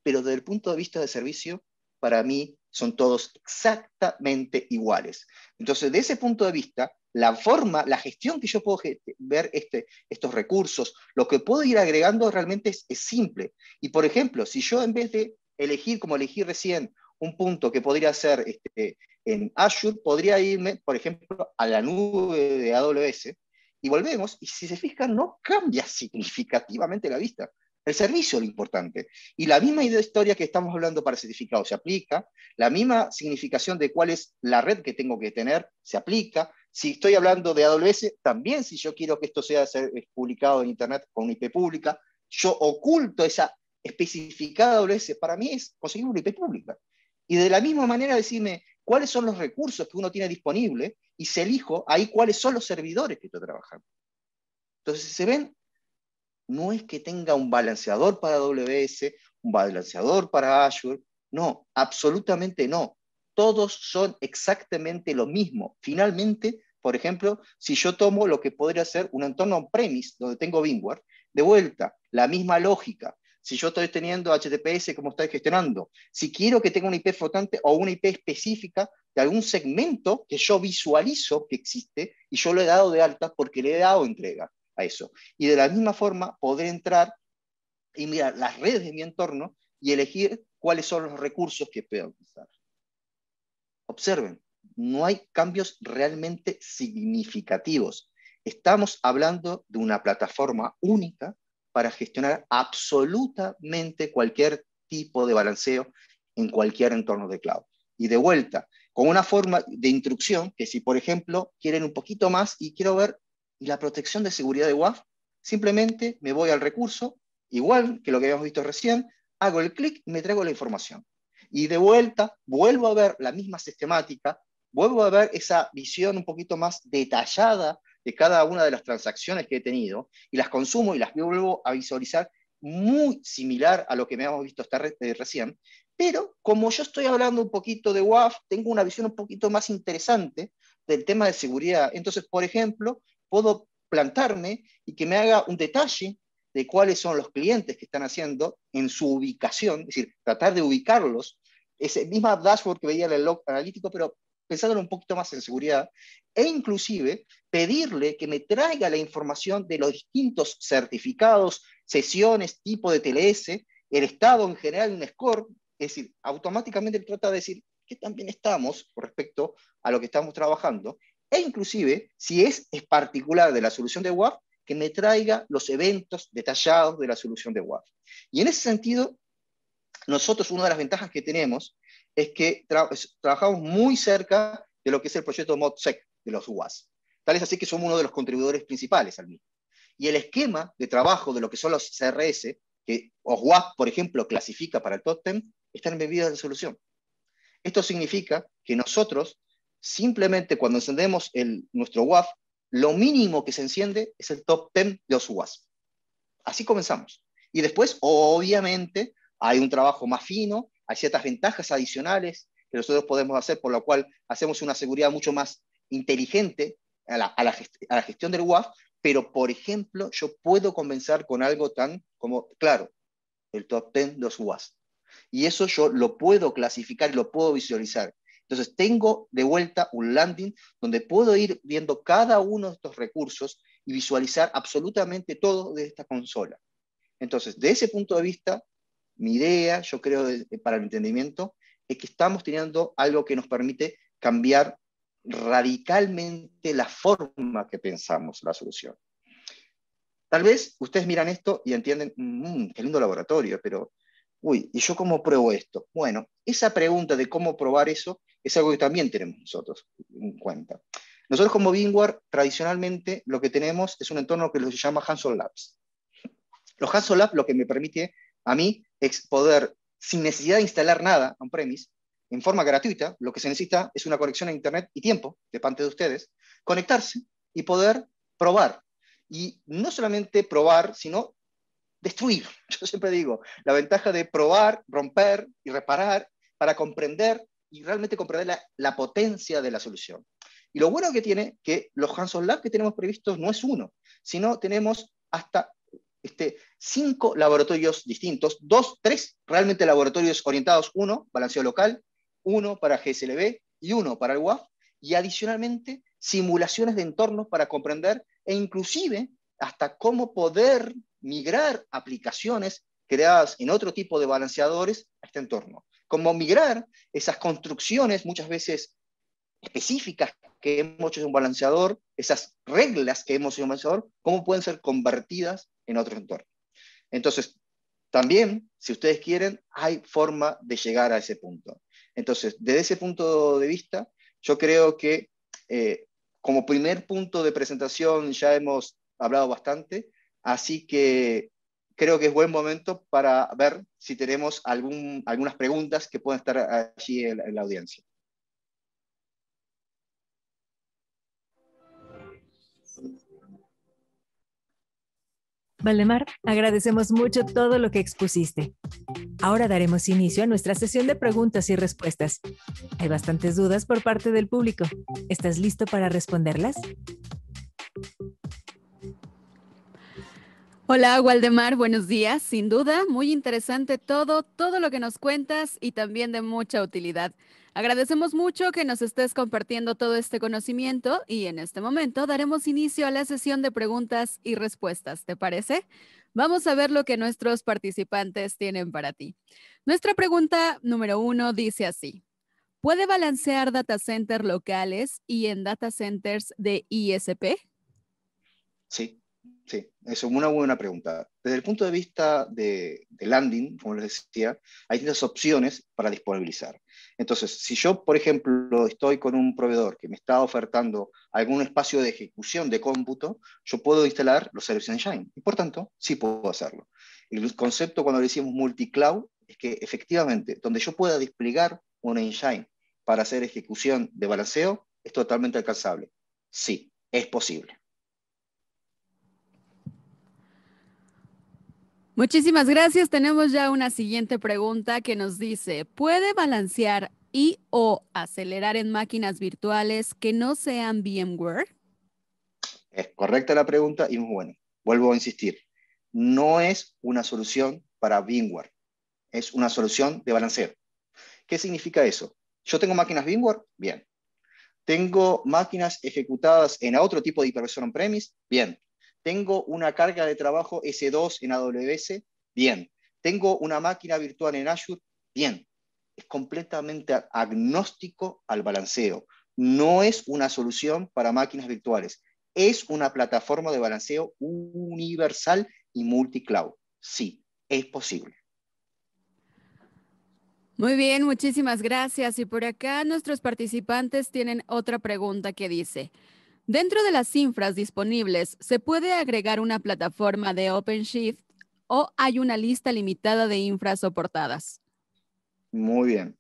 Pero desde el punto de vista de servicio, para mí son todos exactamente iguales. Entonces, de ese punto de vista, la forma, la gestión que yo puedo ver estos recursos, lo que puedo ir agregando realmente es simple. Y, por ejemplo, si yo en vez de elegir, como elegí recién, un punto que podría ser en Azure, podría irme, por ejemplo, a la nube de AWS, y volvemos, y si se fijan, no cambia significativamente la vista. El servicio es lo importante. Y la misma historia que estamos hablando para certificados se aplica, la misma significación de cuál es la red que tengo que tener se aplica. Si estoy hablando de AWS, también si yo quiero que esto sea publicado en Internet con una IP pública, yo oculto esa especificada AWS. Para mí es conseguir una IP pública. Y de la misma manera decirme cuáles son los recursos que uno tiene disponible y se elijo ahí cuáles son los servidores que estoy trabajando. Entonces, se ven, no es que tenga un balanceador para AWS, un balanceador para Azure, no, absolutamente no. Todos son exactamente lo mismo. Finalmente, por ejemplo, si yo tomo lo que podría ser un entorno on-premise, donde tengo VMware, de vuelta, la misma lógica. Si yo estoy teniendo HTTPS, ¿cómo estoy gestionando? Si quiero que tenga una IP flotante o una IP específica de algún segmento que yo visualizo que existe y yo lo he dado de alta porque le he dado entrega a eso. Y de la misma forma poder entrar y mirar las redes de mi entorno y elegir cuáles son los recursos que puedo utilizar. Observen, no hay cambios realmente significativos. Estamos hablando de una plataforma única para gestionar absolutamente cualquier tipo de balanceo en cualquier entorno de cloud. Y de vuelta, con una forma de instrucción que si, por ejemplo, quieren un poquito más y quiero ver la protección de seguridad de WAF, simplemente me voy al recurso, igual que lo que habíamos visto recién, hago el clic y me traigo la información. Y de vuelta, vuelvo a ver la misma sistemática, vuelvo a ver esa visión un poquito más detallada de cada una de las transacciones que he tenido y las consumo y las vuelvo a visualizar muy similar a lo que me habíamos visto recién, pero como yo estoy hablando un poquito de WAF, tengo una visión un poquito más interesante del tema de seguridad. Entonces, por ejemplo, puedo plantarme y que me haga un detalle de cuáles son los clientes que están haciendo en su ubicación, es decir, tratar de ubicarlos, ese misma dashboard que veía en el log analítico, pero pensándolo un poquito más en seguridad, e inclusive pedirle que me traiga la información de los distintos certificados, sesiones, tipo de TLS, el estado en general, un score, es decir, automáticamente trata de decir qué tan bien estamos con respecto a lo que estamos trabajando, e inclusive, si es particular de la solución de WAF, que me traiga los eventos detallados de la solución de WAF. Y en ese sentido, nosotros una de las ventajas que tenemos es que trabajamos muy cerca de lo que es el proyecto ModSec de los UAS. Tal es así que somos uno de los contribuidores principales al mismo. Y el esquema de trabajo de lo que son los CRS, que OWASP, por ejemplo, clasifica para el top 10, están embebidos en la solución. Esto significa que nosotros, simplemente cuando encendemos nuestro WAF, lo mínimo que se enciende es el top 10 de OWASP. Así comenzamos. Y después, obviamente, hay un trabajo más fino, hay ciertas ventajas adicionales que nosotros podemos hacer, por lo cual hacemos una seguridad mucho más inteligente a la gestión del WAF, pero, por ejemplo, yo puedo comenzar con algo tan como, claro, el top 10 de los WASP. Y eso yo lo puedo clasificar y lo puedo visualizar. Entonces tengo de vuelta un landing donde puedo ir viendo cada uno de estos recursos y visualizar absolutamente todo de esta consola. Entonces, de ese punto de vista, mi idea, yo creo, para el entendimiento, es que estamos teniendo algo que nos permite cambiar radicalmente la forma que pensamos la solución. Tal vez ustedes miran esto y entienden, qué lindo laboratorio, pero, uy, ¿y yo cómo pruebo esto? Bueno, esa pregunta de cómo probar eso es algo que también tenemos nosotros en cuenta. Nosotros como VMware, tradicionalmente, lo que tenemos es un entorno que se llama Hands-on Labs. Los Hands-on Labs lo que me permite a mí es poder, sin necesidad de instalar nada on-premise, en forma gratuita, lo que se necesita es una conexión a Internet y tiempo, de parte de ustedes, conectarse y poder probar. Y no solamente probar, sino destruir. Yo siempre digo, la ventaja de probar, romper y reparar para comprender y realmente comprender la potencia de la solución. Y lo bueno que tiene que los Hands-on Lab que tenemos previstos no es uno, sino tenemos hasta 5 laboratorios distintos, 2, 3 realmente laboratorios orientados, 1 balanceo local, 1 para GSLB y 1 para el WAF, y adicionalmente simulaciones de entornos para comprender e inclusive hasta cómo poder migrar aplicaciones creadas en otro tipo de balanceadores a este entorno. Cómo migrar esas construcciones muchas veces específicas que hemos hecho en un balanceador, esas reglas que hemos hecho en un balanceador, cómo pueden ser convertidas en otro entorno. Entonces, también, si ustedes quieren, hay forma de llegar a ese punto. Entonces, desde ese punto de vista, yo creo que como primer punto de presentación ya hemos hablado bastante, así que creo que es buen momento para ver si tenemos algunas preguntas que pueden estar allí en la audiencia. Valdemar, agradecemos mucho todo lo que expusiste. Ahora daremos inicio a nuestra sesión de preguntas y respuestas. Hay bastantes dudas por parte del público. ¿Estás listo para responderlas? Hola, Waldemar, buenos días. Sin duda, muy interesante todo lo que nos cuentas y también de mucha utilidad. Agradecemos mucho que nos estés compartiendo todo este conocimiento y en este momento daremos inicio a la sesión de preguntas y respuestas. ¿Te parece? Vamos a ver lo que nuestros participantes tienen para ti. Nuestra pregunta número 1 dice así: ¿puede balancear data centers locales y en data centers de ISP? Sí, sí, es una buena pregunta. Desde el punto de vista de landing, como les decía, hay distintas opciones para disponibilizar. Entonces, si yo, por ejemplo, estoy con un proveedor que me está ofertando algún espacio de ejecución de cómputo, yo puedo instalar los Service Engine y, por tanto, sí puedo hacerlo. El concepto cuando le decimos multi-cloud es que efectivamente, donde yo pueda desplegar un engine para hacer ejecución de balanceo, es totalmente alcanzable. Sí, es posible. Muchísimas gracias. Tenemos ya una siguiente pregunta que nos dice: ¿puede balancear y o acelerar en máquinas virtuales que no sean VMware? Es correcta la pregunta y muy buena. Vuelvo a insistir. No es una solución para VMware. Es una solución de balanceo. ¿Qué significa eso? Yo tengo máquinas VMware, bien. Tengo máquinas ejecutadas en otro tipo de hipervisor on-premise, bien. Tengo una carga de trabajo S2 en AWS, bien. Tengo una máquina virtual en Azure, bien. Es completamente agnóstico al balanceo. No es una solución para máquinas virtuales. Es una plataforma de balanceo universal y multicloud. Sí, es posible. Muy bien, muchísimas gracias. Y por acá nuestros participantes tienen otra pregunta que dice, dentro de las infras disponibles, ¿se puede agregar una plataforma de OpenShift o hay una lista limitada de infras soportadas? Muy bien.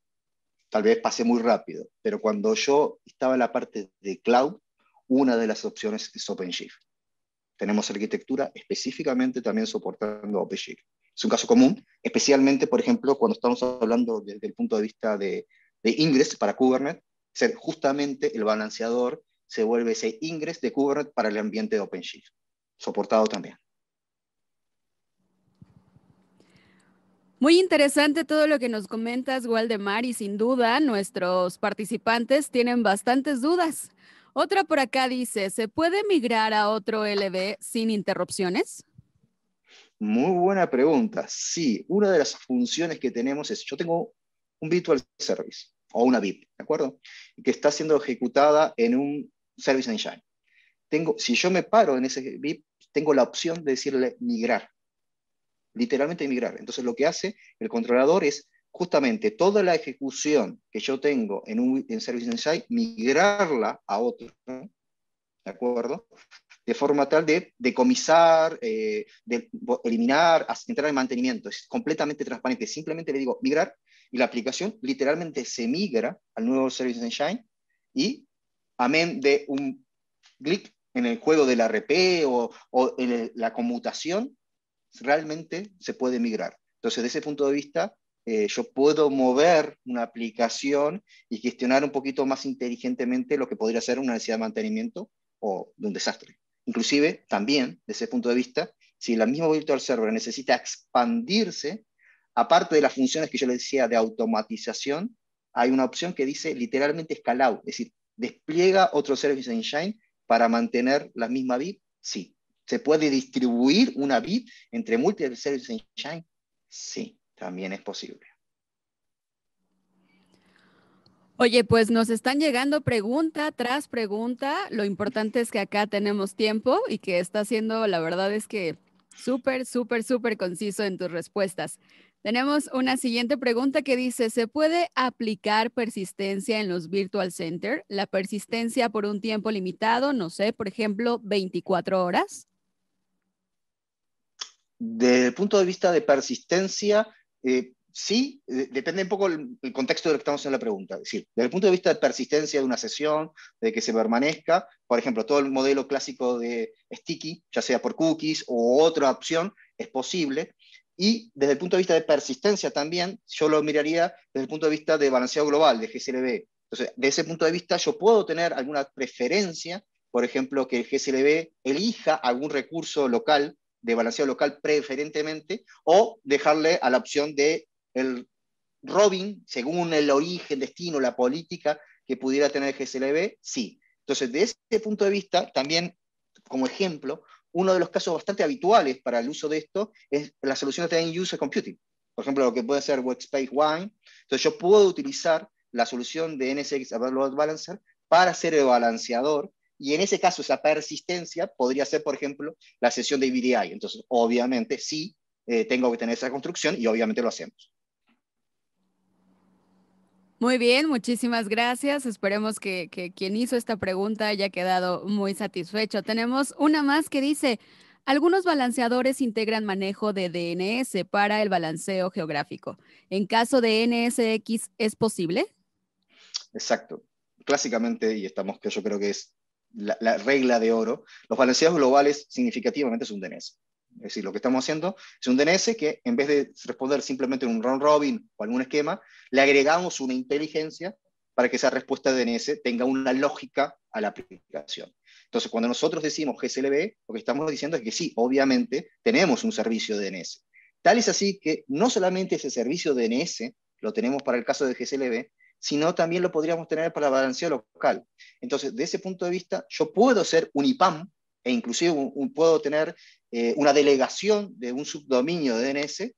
Tal vez pasé muy rápido, pero cuando yo estaba en la parte de cloud, una de las opciones es OpenShift. Tenemos arquitectura específicamente también soportando OpenShift. Es un caso común, especialmente, por ejemplo, cuando estamos hablando desde el punto de vista de Ingress para Kubernetes, ser justamente el balanceador se vuelve ese Ingress de Kubernetes para el ambiente de OpenShift, soportado también. Muy interesante todo lo que nos comentas, Waldemar, y sin duda nuestros participantes tienen bastantes dudas. Otra por acá dice, ¿se puede migrar a otro LB sin interrupciones? Muy buena pregunta. Sí, una de las funciones que tenemos es, yo tengo un virtual service o una VIP, ¿de acuerdo? Que está siendo ejecutada en un Service Engine. Si yo me paro en ese VIP, tengo la opción de decirle migrar, literalmente migrar. Entonces lo que hace el controlador es justamente toda la ejecución que yo tengo en Service Engine, migrarla a otro, ¿de acuerdo? De forma tal de decomisar, de eliminar, entrar en mantenimiento. Es completamente transparente. Simplemente le digo migrar y la aplicación literalmente se migra al nuevo Service Engine y amén de un clic en el juego del RP o en la conmutación, realmente se puede migrar. Entonces, desde ese punto de vista, yo puedo mover una aplicación y gestionar un poquito más inteligentemente lo que podría ser una necesidad de mantenimiento o de un desastre. Inclusive, también, desde ese punto de vista, si la misma virtual server necesita expandirse, aparte de las funciones que yo le decía de automatización, hay una opción que dice literalmente escalado, es decir, despliega otro Service Engine para mantener la misma VIP, sí. ¿Se puede distribuir una VIP entre múltiples Service Engine? Sí, también es posible. Oye, pues nos están llegando pregunta tras pregunta. Lo importante es que acá tenemos tiempo y que está siendo, la verdad es que súper conciso en tus respuestas. Tenemos una siguiente pregunta que dice, ¿se puede aplicar persistencia en los Virtual Center? La persistencia por un tiempo limitado, no sé, por ejemplo, 24 horas. Desde el punto de vista de persistencia, sí, depende un poco el contexto de lo que estamos en la pregunta. Es decir, desde el punto de vista de persistencia de una sesión, de que se permanezca, por ejemplo, todo el modelo clásico de Sticky, ya sea por cookies o otra opción, es posible. Y desde el punto de vista de persistencia también, yo lo miraría desde el punto de vista de balanceado global, de GSLB. Entonces, de ese punto de vista, yo puedo tener alguna preferencia, por ejemplo, que el GSLB elija algún recurso local de balanceo local preferentemente, o dejarle a la opción de el robbing, según el origen, destino, la política que pudiera tener el GSLB, sí. Entonces, de ese punto de vista, también como ejemplo, uno de los casos bastante habituales para el uso de esto es la solución de Time User Computing. Por ejemplo, lo que puede ser Workspace ONE. Entonces, yo puedo utilizar la solución de NSX Load Balancer para ser el balanceador. Y en ese caso, esa persistencia podría ser, por ejemplo, la sesión de VDI. Entonces, obviamente, sí, tengo que tener esa construcción y obviamente lo hacemos. Muy bien, muchísimas gracias. Esperemos que quien hizo esta pregunta haya quedado muy satisfecho. Tenemos una más que dice, algunos balanceadores integran manejo de DNS para el balanceo geográfico. En caso de NSX, ¿es posible? Exacto. Clásicamente, y estamos que yo creo que es la regla de oro, los balanceados globales significativamente es un DNS. Es decir, lo que estamos haciendo es un DNS que en vez de responder simplemente en un round robin o algún esquema, le agregamos una inteligencia para que esa respuesta de DNS tenga una lógica a la aplicación. Entonces, cuando nosotros decimos GSLB, lo que estamos diciendo es que sí, obviamente, tenemos un servicio de DNS. Tal es así que no solamente ese servicio de DNS lo tenemos para el caso de GSLB, sino también lo podríamos tener para balanceo local. Entonces, de ese punto de vista, yo puedo ser un IPAM e inclusive puedo tener una delegación de un subdominio de DNS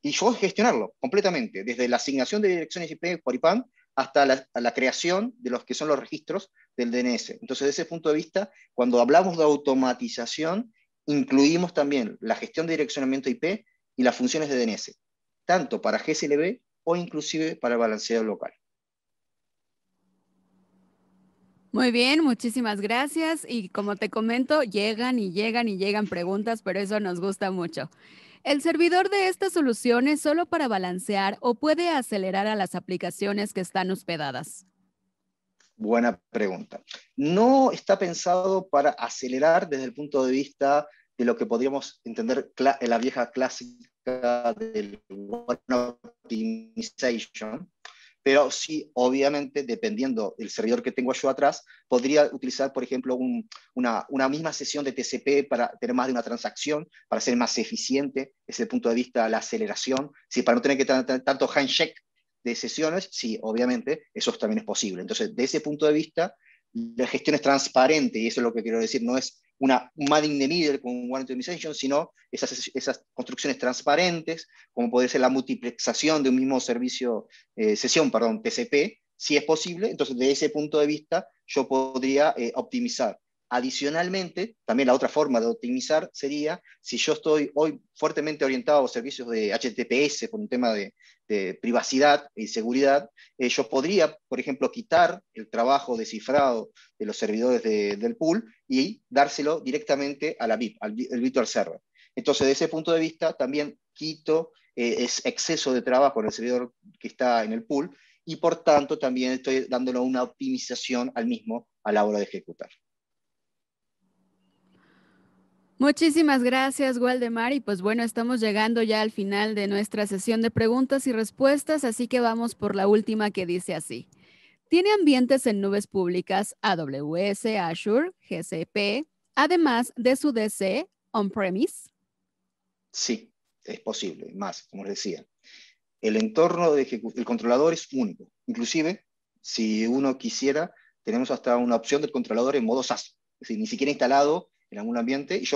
y yo gestionarlo completamente, desde la asignación de direcciones IP por IPAM hasta la creación de los que son los registros del DNS. Entonces, desde ese punto de vista, cuando hablamos de automatización, incluimos también la gestión de direccionamiento IP y las funciones de DNS, tanto para GSLB o inclusive para el balanceo local. Muy bien, muchísimas gracias. Y como te comento, llegan y llegan y llegan preguntas, pero eso nos gusta mucho. ¿El servidor de esta solución es solo para balancear o puede acelerar a las aplicaciones que están hospedadas? Buena pregunta. No está pensado para acelerar desde el punto de vista de lo que podríamos entender en la vieja clásica del one optimization, pero sí, obviamente, dependiendo del servidor que tengo yo atrás, podría utilizar, por ejemplo, una misma sesión de TCP para tener más de una transacción, para ser más eficiente desde el punto de vista de la aceleración, sí, para no tener que tener tanto handshake de sesiones, sí, obviamente, eso también es posible. Entonces, de ese punto de vista, la gestión es transparente, y eso es lo que quiero decir, no es un man in the middle con one optimization, sino esas construcciones transparentes, como puede ser la multiplexación de un mismo servicio, sesión, perdón, TCP, si es posible. Entonces, de ese punto de vista, yo podría optimizar. Adicionalmente, también la otra forma de optimizar sería, si yo estoy hoy fuertemente orientado a servicios de HTTPS por un tema de privacidad y seguridad, yo podría, por ejemplo, quitar el trabajo de cifrado de los servidores del pool y dárselo directamente a la VIP, al virtual server. Entonces, de ese punto de vista, también quito ese exceso de trabajo en el servidor que está en el pool y, por tanto, también estoy dándole una optimización al mismo a la hora de ejecutar. Muchísimas gracias, Waldemar. Y pues bueno, estamos llegando ya al final de nuestra sesión de preguntas y respuestas, así que vamos por la última que dice así. ¿Tiene ambientes en nubes públicas AWS, Azure, GCP, además de su DC on-premise? Sí, es posible. Más, como les decía, el entorno del controlador es único. Inclusive, si uno quisiera, tenemos hasta una opción del controlador en modo SaaS, es decir, ni siquiera instalado en algún ambiente, y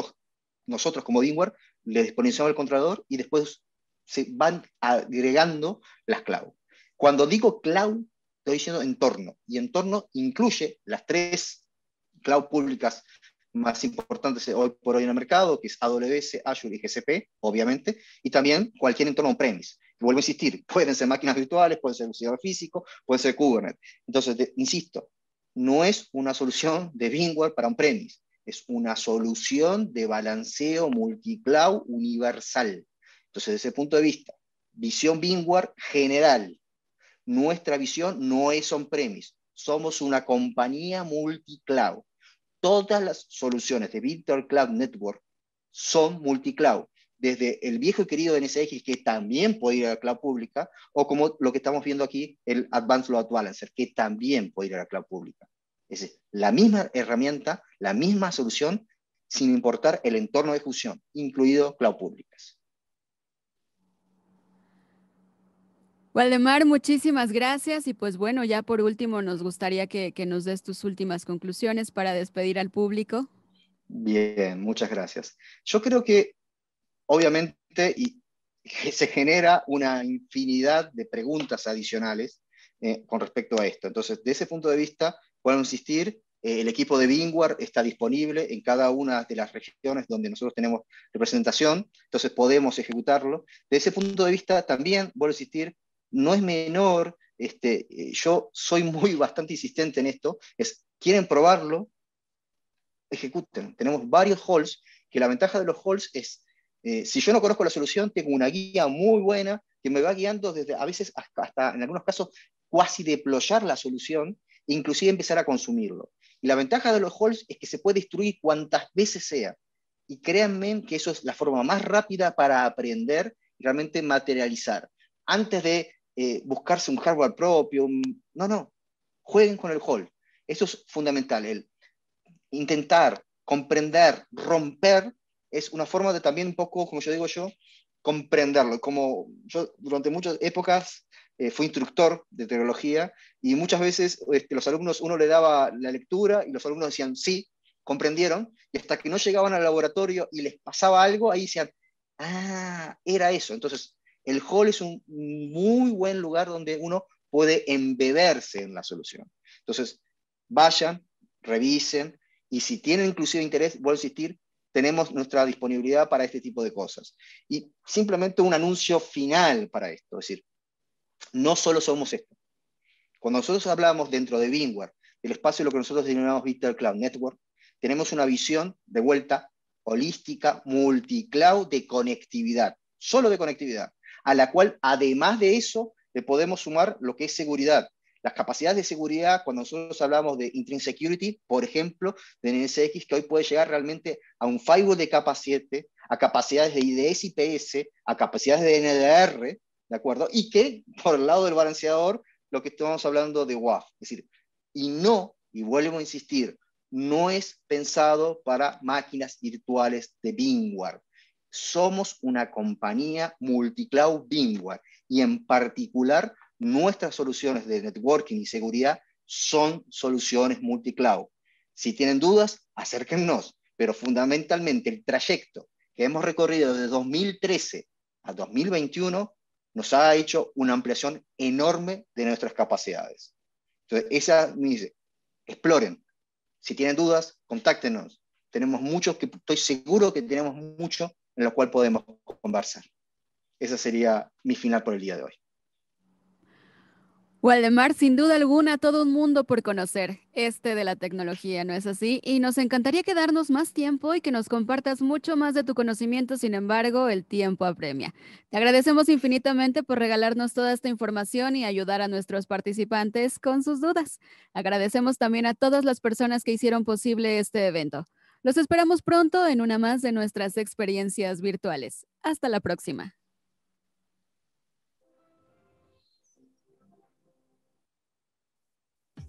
nosotros como VMware le disponemos el controlador y después se van agregando las cloud. Cuando digo cloud, estoy diciendo entorno, y entorno incluye las 3 cloud públicas más importantes hoy por hoy en el mercado, que es AWS, Azure y GCP, obviamente, y también cualquier entorno on-premise. Vuelvo a insistir, pueden ser máquinas virtuales, pueden ser un servidor físico, pueden ser Kubernetes. Entonces, insisto, no es una solución de VMware para on-premise, es una solución de balanceo multicloud universal. Entonces, desde ese punto de vista, visión VMware general. Nuestra visión no es on-premise, somos una compañía multicloud. Todas las soluciones de Virtual Cloud Network son multicloud, desde el viejo y querido NSX, que también puede ir a la cloud pública, o como lo que estamos viendo aquí, el Advanced Load Balancer, que también puede ir a la cloud pública. Es decir, la misma herramienta, la misma solución, sin importar el entorno de ejecución, incluido cloud públicas. Waldemar, muchísimas gracias. Y pues bueno, ya por último, nos gustaría que nos des tus últimas conclusiones para despedir al público. Bien, muchas gracias. Yo creo que, obviamente, se genera una infinidad de preguntas adicionales con respecto a esto. Entonces, de ese punto de vista, puedo insistir, el equipo de VMware está disponible en cada una de las regiones donde nosotros tenemos representación, entonces podemos ejecutarlo. De ese punto de vista, también, vuelvo a insistir, no es menor, yo soy bastante insistente en esto, quieren probarlo, ejecuten. Tenemos varios halls, que la ventaja de los halls es, si yo no conozco la solución, tengo una guía muy buena que me va guiando desde, a veces hasta en algunos casos, cuasi deployar la solución, e inclusive empezar a consumirlo. Y la ventaja de los halls es que se puede destruir cuantas veces sea. Y créanme que eso es la forma más rápida para aprender y realmente materializar. Antes de buscarse un hardware propio, no, jueguen con el hall. Eso es fundamental, el intentar, comprender, romper, es una forma de también un poco, como yo digo yo, comprenderlo. Como yo durante muchas épocas fui instructor de tecnología y muchas veces los alumnos, uno le daba la lectura y los alumnos decían sí, comprendieron, y hasta que no llegaban al laboratorio y les pasaba algo, ahí decían, ah, era eso. Entonces, el hall es un muy buen lugar donde uno puede embeberse en la solución. Entonces, vayan, revisen, y si tienen inclusive interés, vuelvo a insistir, tenemos nuestra disponibilidad para este tipo de cosas. Y simplemente un anuncio final para esto, es decir, no solo somos esto. Cuando nosotros hablamos dentro de VMware, del espacio de lo que nosotros denominamos Virtual Cloud Network, tenemos una visión de vuelta holística, multicloud, de conectividad, solo de conectividad, a la cual además de eso le podemos sumar lo que es seguridad. Las capacidades de seguridad, cuando nosotros hablamos de Intrinsic Security, por ejemplo, de NSX, que hoy puede llegar realmente a un firewall de capa 7, a capacidades de IDS IPS, a capacidades de NDR, ¿de acuerdo? Y que, por el lado del balanceador, lo que estamos hablando de WAF. Es decir, y vuelvo a insistir, no es pensado para máquinas virtuales de VMware. Somos una compañía multicloud VMware y en particular nuestras soluciones de networking y seguridad son soluciones multicloud. Si tienen dudas, acérquennos, pero fundamentalmente el trayecto que hemos recorrido de 2013 a 2021 nos ha hecho una ampliación enorme de nuestras capacidades. Entonces, esa me dice, exploren. Si tienen dudas, contáctenos. Tenemos muchos, que estoy seguro que tenemos mucho en lo cual podemos conversar. Esa sería mi final por el día de hoy. Waldemar, sin duda alguna, todo un mundo por conocer, de la tecnología, ¿no es así? Y nos encantaría quedarnos más tiempo y que nos compartas mucho más de tu conocimiento, sin embargo, el tiempo apremia. Te agradecemos infinitamente por regalarnos toda esta información y ayudar a nuestros participantes con sus dudas. Agradecemos también a todas las personas que hicieron posible este evento. Los esperamos pronto en una más de nuestras experiencias virtuales. Hasta la próxima.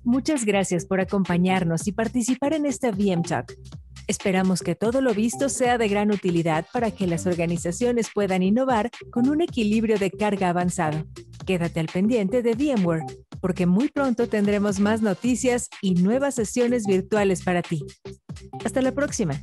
Muchas gracias por acompañarnos y participar en este VM Talk. Esperamos que todo lo visto sea de gran utilidad para que las organizaciones puedan innovar con un equilibrio de carga avanzado. Quédate al pendiente de VMware, porque muy pronto tendremos más noticias y nuevas sesiones virtuales para ti. Hasta la próxima.